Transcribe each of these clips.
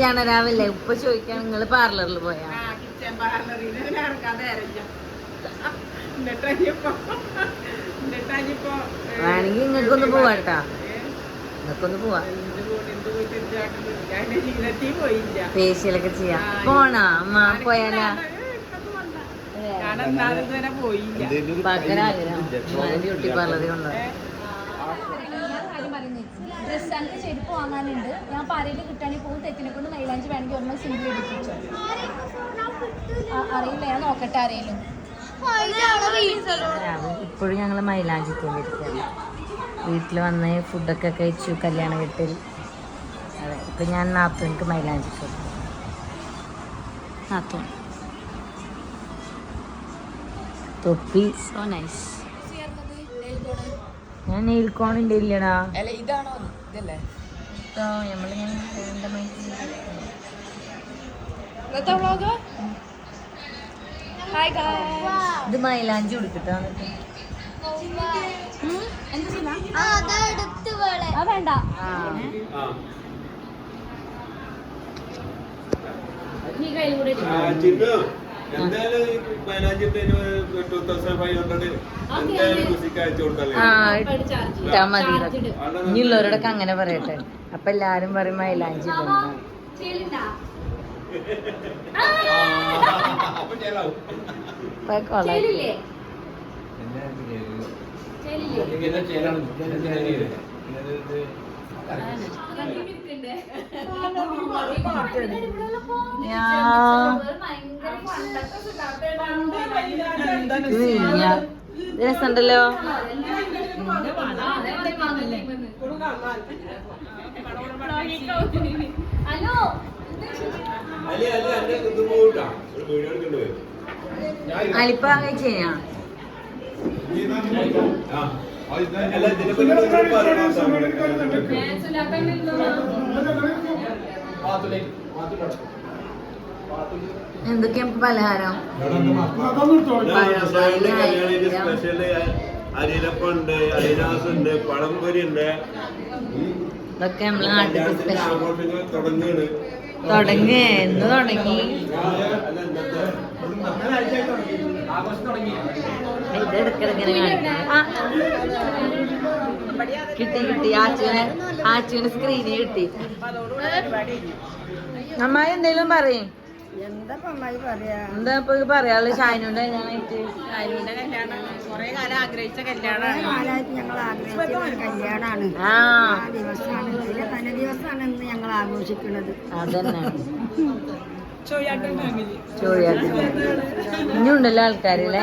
ഞാൻ രാവിലെ ഉപ്പ ചോദിക്കാൻ നിങ്ങള് പാർലറിൽ പോയാ വേണമെങ്കിൽ നിങ്ങൾക്കൊന്ന് പോവാട്ടാ, നിങ്ങൾക്കൊന്ന് പോവാ, ഫേഷ്യലൊക്കെ ചെയ്യാം. പോണോ അമ്മ? പോയാലാ ബ്യൂട്ടി പാർലറിൽ കൊണ്ടോ? ഡ്രസ് എനിക്ക് ചെരുപ്പ് വാങ്ങാനുണ്ട്. ഞാൻ പാരയിൽ കിട്ടാണെങ്കിൽ പോകും. തെറ്റിനെ കൊണ്ട് മൈലാഞ്ചി വേണമെങ്കിൽ ഒരെണ്ണം സിംഗിൾ എടുപ്പിച്ചോ. അറിയില്ല, ഞാൻ നോക്കട്ടെ ആരെയും. ഇപ്പോഴും ഞങ്ങൾ മൈലാഞ്ചി കൊണ്ടിരിക്കുകയാണ്. വീട്ടിൽ വന്ന് ഫുഡൊക്കെ കഴിച്ചു, കല്യാണ വീട്ടിൽ. അതെ, ഇപ്പം ഞാൻ നാത്തൂനിക്ക് മൈലാഞ്ചി കൊടുത്തു. നാത്തൂൻ തൊപ്പി സോ നൈസ്. ഞാൻ നെയിൽക്കോണിൻ്റെ ഇല്ലടാ. ഇതാണോ ഇതല്ലേ ഇത് മൈലാഞ്ചി കൊടുക്കട്ടോ. വേണ്ട ഇട്ടാ മതി. ഇനിയുള്ളവരോടൊക്കെ അങ്ങനെ പറയട്ടെ. അപ്പൊ എല്ലാരും പറയും മൈലാഞ്ചി രസമുണ്ടല്ലോ. അലിപ്പ കഴിച്ചാ എന്തൊക്കെയാ പലഹാരം? അരിരപ്പുണ്ട്, അരിനാസുണ്ട്, പഴംപൊരി ഉണ്ട്. ഇതൊക്കെ നമ്മളെ നാട്ടിൽ തുടങ്ങി. എന്ന് തുടങ്ങി? കിട്ടി ആച്ചുവിന് സ്ക്രീന് കിട്ടി. അമ്മായി എന്തേലും പറയും. എന്താ ഇപ്പൊ പറയാള്? ഷാനുവിന്റെ കല്യാണമായിട്ട്. കുറെ കാലം ആഗ്രഹിച്ച കല്യാണമാണ്. തലേ ദിവസമാണ് ഇന്ന് ഞങ്ങൾ ആഘോഷിക്കുന്നത്. അതന്നെ ഇനിയുണ്ടല്ലോ ആൾക്കാരല്ലേ.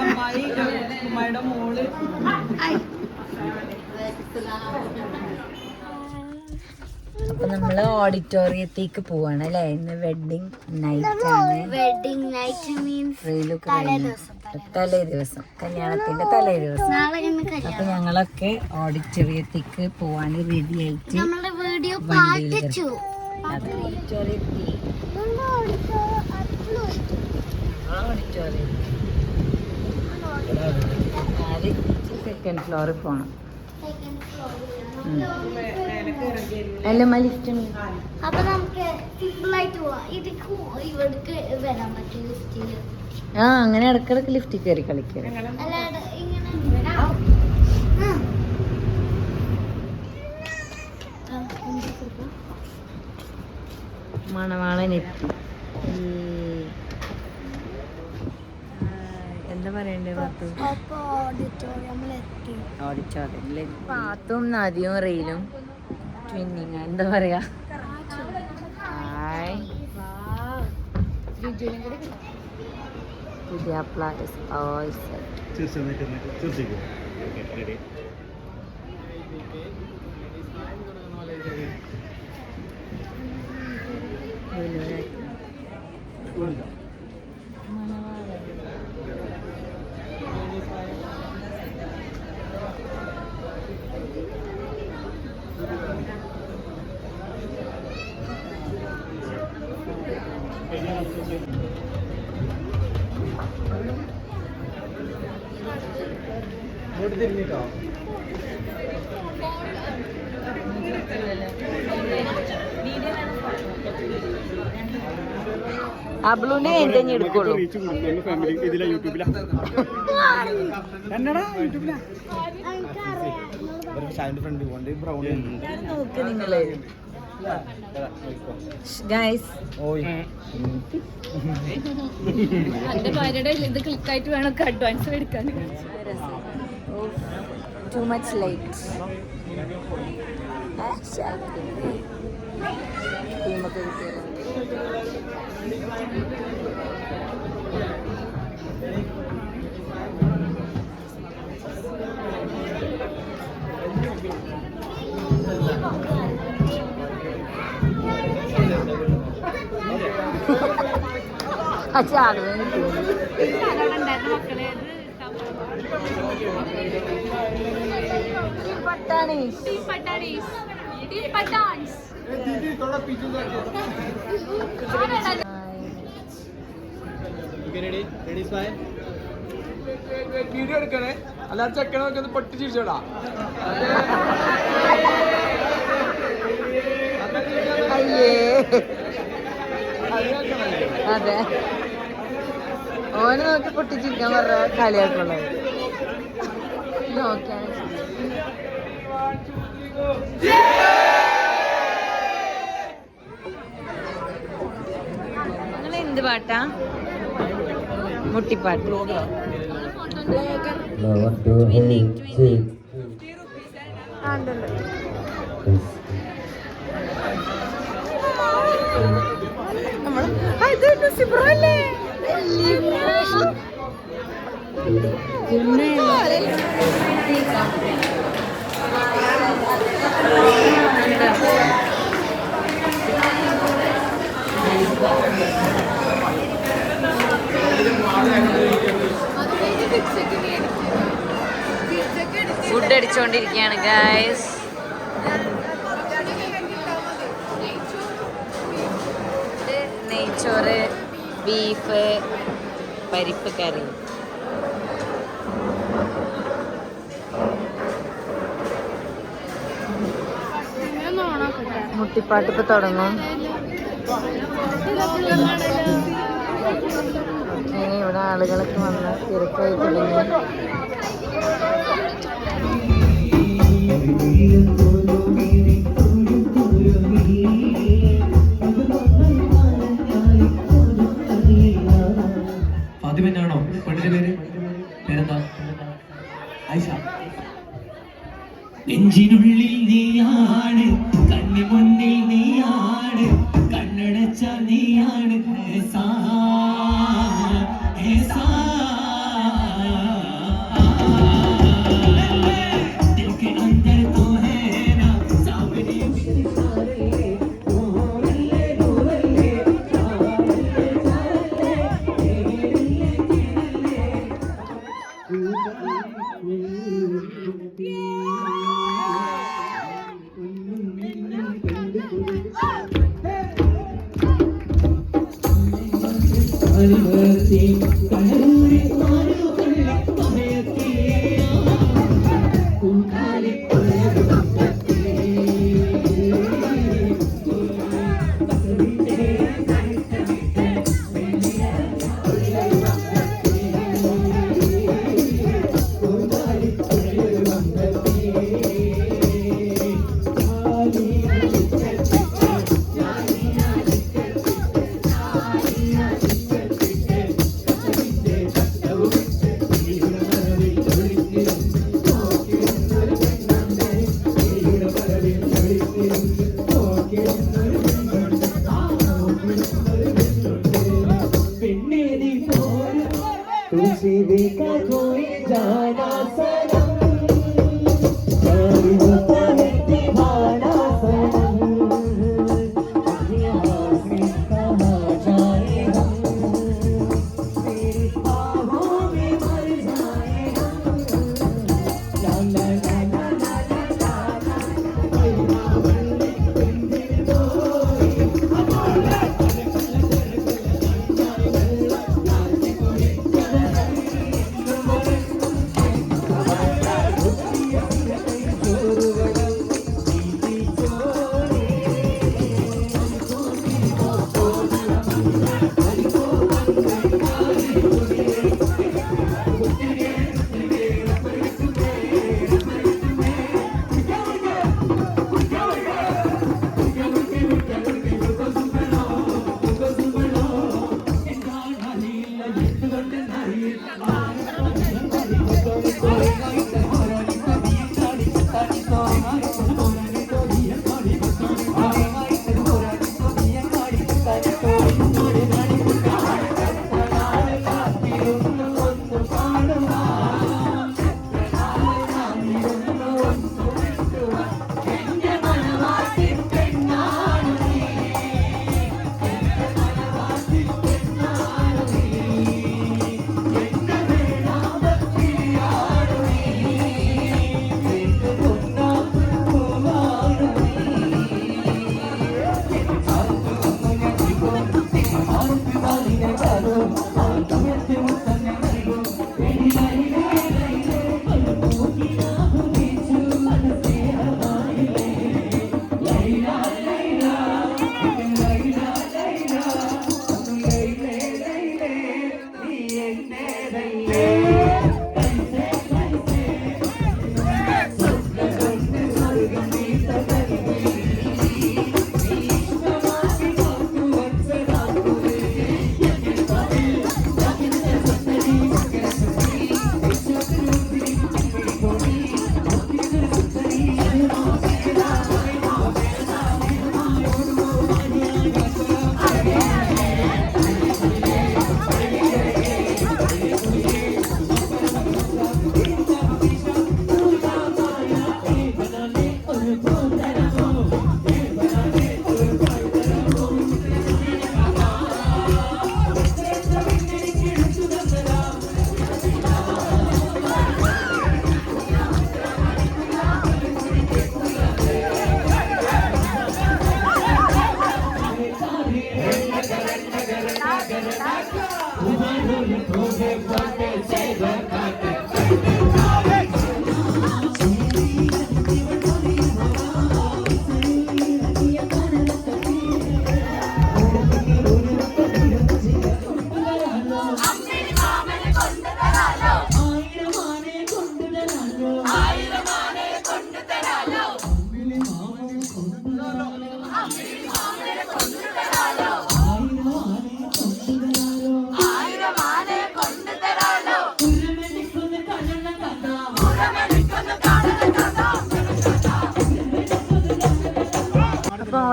അമ്മായിയുടെ മോള് അപ്പൊ നമ്മള് ഓഡിറ്റോറിയത്തേക്ക് പോവാണ് അല്ലെ. ഇന്ന് വെഡിങ് നൈറ്റ് ആണ്. വെഡിങ് നൈറ്റ് മീൻസ് തലേ ദിവസം, കല്യാണത്തിന്റെ തലേ ദിവസം. അപ്പൊ ഞങ്ങളൊക്കെ ഓഡിറ്റോറിയത്തേക്ക് പോവാൻ റെഡി ആയിട്ട് വീഡിയോ സെക്കൻഡ് ഫ്ലോറിൽ പോണം. എല്ലാം ലിഫ്റ്റ്. അപ്പൊ നമുക്ക് സിമ്പിളായിട്ട് പോവാം. ഇവിടേക്ക് വരാൻ പറ്റും ലിഫ്റ്റില്. അങ്ങനെ ഇടക്കിടക്ക് ലിഫ്റ്റിൽ കയറി കളിക്കരുത്. അല്ലാതെ ഇങ്ങനെ മണവാളനെത്തി. എന്താ പറയണ്ടേ പാത്തു? ഓഡിറ്റോറിയത്തില് പാത്തും നദിയും റെയിലും ട്വിന്നിങ്. എന്താ പറയാ? പുതിയാപ്ല ഇസ് ഓൾ സെറ്റ്. അബ്ലുവിന്റെ കഴിഞ്ഞ് എടുക്കുള്ളൂ. നോക്ക് നിങ്ങള് ഗൈസ്. എന്റെ ഭാര്യയുടെ ഇത് ക്ലിക്കായിട്ട് വേണം അഡ്വാൻസ് എടുക്കാൻ. Too much light. വീഡിയോ എടുക്കണേ, അല്ലാതെ ചെക്കനൊക്കെ ഒന്ന് പൊട്ടി ചിരിച്ചോടാ. അതെ, ഓന് നോക്കി പൊട്ടിച്ചിരിക്കാൻ പറഞ്ഞ കളിയാക്കുള്ളത് നോക്കിയാണ്. നിങ്ങൾ എന്ത് പാട്ടാ? മുട്ടിപ്പാട്ട്. ഫുഡ് അടിച്ചുകൊണ്ടിരിക്കുകയാണ് ഗൈസ്. നെയ്ച്ചോറ്, ബീഫ്, പരിപ്പ് കറി. മുട്ടിപ്പാട്ട് ഇപ്പൊ തുടങ്ങും. ഇവിടെ ആളുകളൊക്കെ വന്ന് തിരക്കായി തുടങ്ങി. ഫാത്തിമന്നാണോ പെണ്ണിന്റെ പേര്? പേരെന്താ? ആയിഷ. നെഞ്ചിനുള്ളിൽ നീയാണ്, കണ്ണി മുന്നിൽ നീയാണ്, കണ്ണടച്ച നീയാണ്.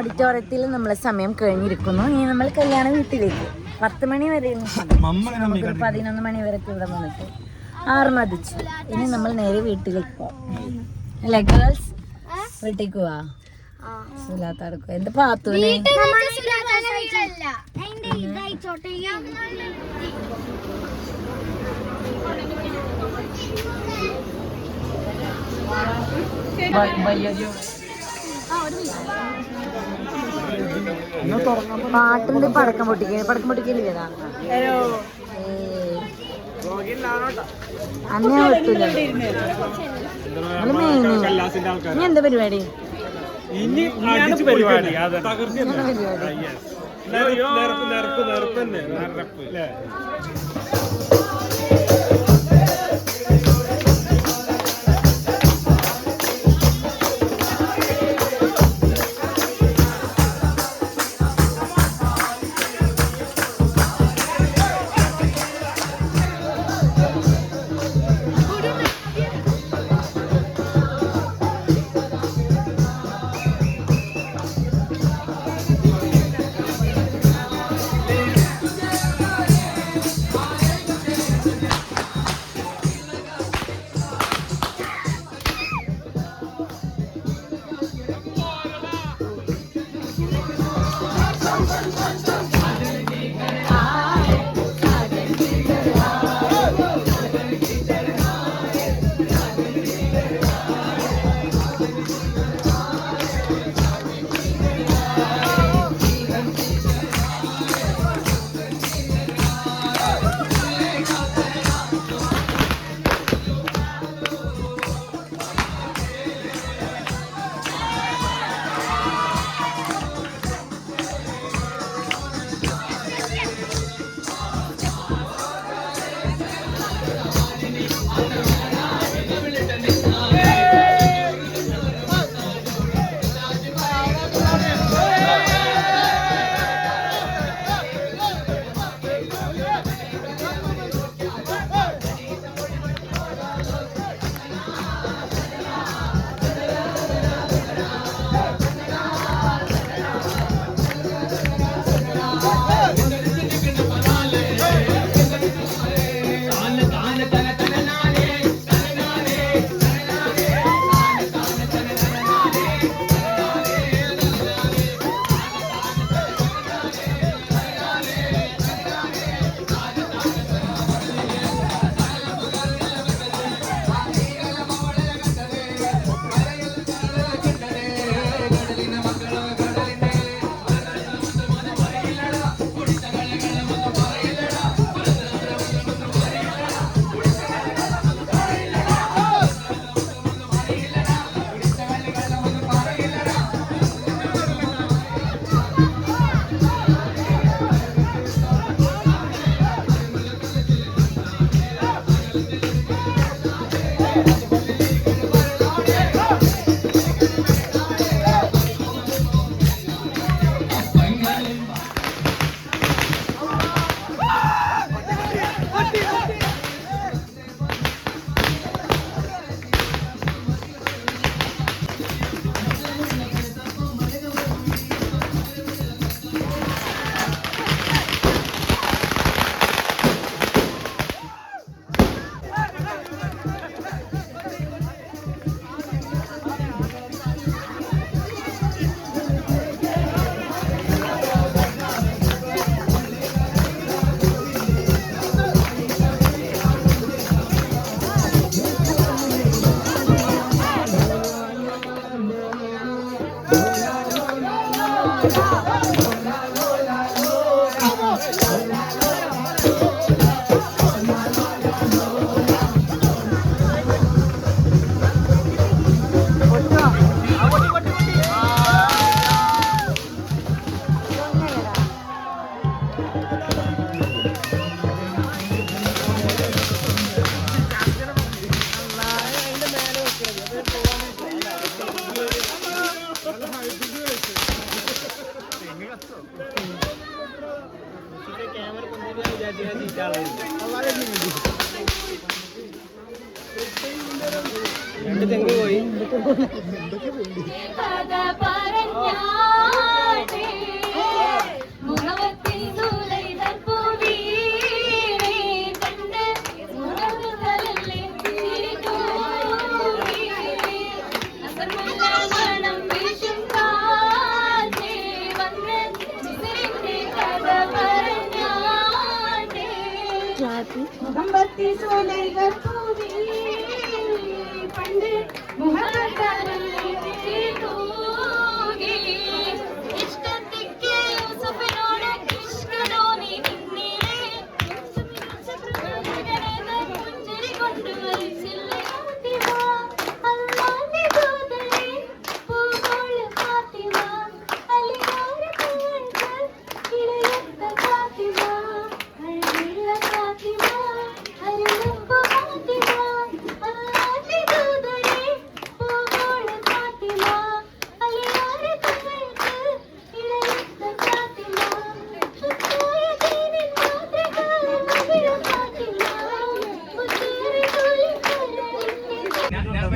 ഓഡിറ്റോറിയത്തിൽ നമ്മളെ സമയം കഴിഞ്ഞിരിക്കുന്നു. ഇനി നമ്മൾ കല്യാണ വീട്ടിലേക്ക് 10 മണി വരെ 11 മണി വരെ ഇവിടെ വന്നിട്ട് 6 മതിച്ചു. ഇനി നമ്മൾ നേരെ വീട്ടിലേക്ക് പോവാം അല്ലേ ഗേൾസ്? വീട്ടിലേക്ക് പോവാ. സുലാത്തടക്കും എന്ത് പാത്തൂനെ പാട്ടിന്റെ പടക്കം പൊട്ടിക്കലില്ലതാ അന്നെ വെട്ടില്ല. ഇനി എന്താ പരിപാടി? രണ്ട് തെങ്ങ് പോയി കഥ പറഞ്ഞാൽ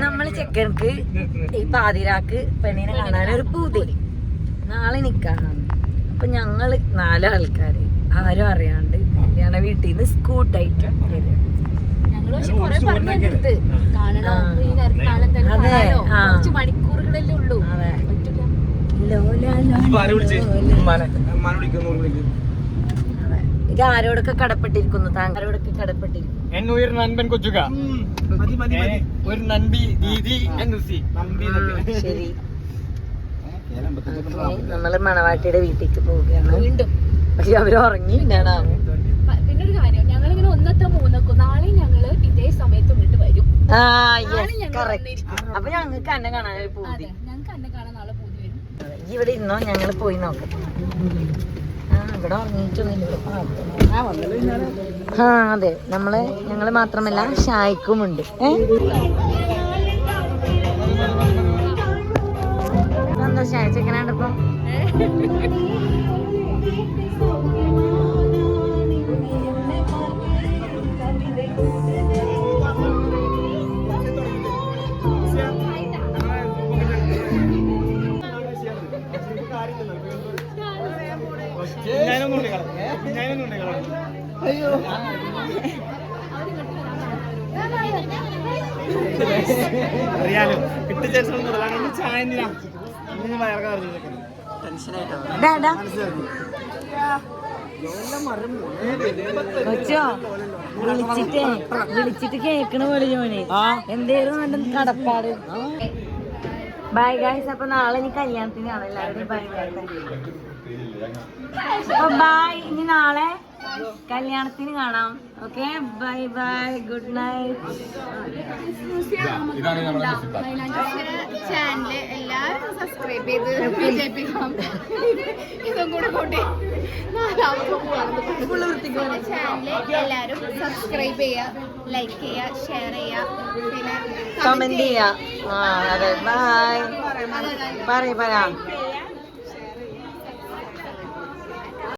നമ്മള് ചെക്കർക്ക് ഈ പാതിരാക്ക് പെണ്ണിനെ കാണാനൊരു പൂതി. നാളെ നിക്കാനാണ്. അപ്പൊ ഞങ്ങള് 4 ആൾക്കാര് ആരും അറിയാണ്ട് കല്യാണ വീട്ടിൽ നിന്ന് സ്കൂട്ടായിട്ട് വരും. മണിക്കൂറുകളല്ലേ ഉള്ളൂ. ഇത് ആരോടൊക്കെ കടപ്പെട്ടിരിക്കുന്നു? താങ്കളോടൊക്കെ കടപ്പെട്ടിരിക്കുന്നു. എന്നൊരു നൻപൻ കൊച്ചുക ഒരു നൻപി ദീദി ശരി, നമ്മള് മണവാട്ടിയുടെ വീട്ടിലേക്ക് പോവുകയാണ് വീണ്ടും. പക്ഷെ അവര് ഉറങ്ങിയിട്ടാണ്. പിന്നൊരു കാര്യം, ഞങ്ങളിങ്ങനെ 1-3 നാളെ ഞങ്ങള് ഇതേ സമയത്ത് ഇങ്ങോട്ട് വരും. അപ്പൊ ഞങ്ങൾക്ക് എന്നെ കാണാനൊരു പൂതി. ഞങ്ങൾക്ക് എന്നെ കാണാൻ നാളെ പൂതി വരും. ഇവിടെ ഇരുന്നോ, ഞങ്ങള് പോയി നോക്കാം. ഇവിടെ ഉറങ്ങിയിട്ടൊന്നുമില്ല. അതെ, ഞങ്ങള് മാത്രമല്ല ഷായ്ക്കുമുണ്ട്. എന്താ ഷായ് ചെക്കനാണ്ട് ഇപ്പൊ? അറിയാലോ കിട്ടിച്ചേർച്ച ചായ കൊച്ചോ വിളിച്ചിട്ട് കേക്കണ പോലെ മോനെ എന്തേലും നല്ല കടപ്പാട്. Bye guys. അപ്പൊ നാളെ ഇനി കല്യാണത്തിനാണ്. എല്ലാവരും ബൈ ബൈ. അപ്പൊ ബൈ. ഇനി നാളെ കല്യാണത്തിന് കാണാം. Okay, bye bye, good night. Channel എല്ലാവരും സബ്സ്ക്രൈബ് ചെയ്ത് വിജയിപ്പിക്കാം. ഇതും കൂടെ കൂട്ടി 4 ചാനല് എല്ലാവരും സബ്സ്ക്രൈബ് ചെയ്യുക, ലൈക്ക് ചെയ്യുക, ഷെയർ ചെയ്യുക, പിന്നെ കമന്റ് ചെയ്യാ. അതെ, ബൈ. പറയാം.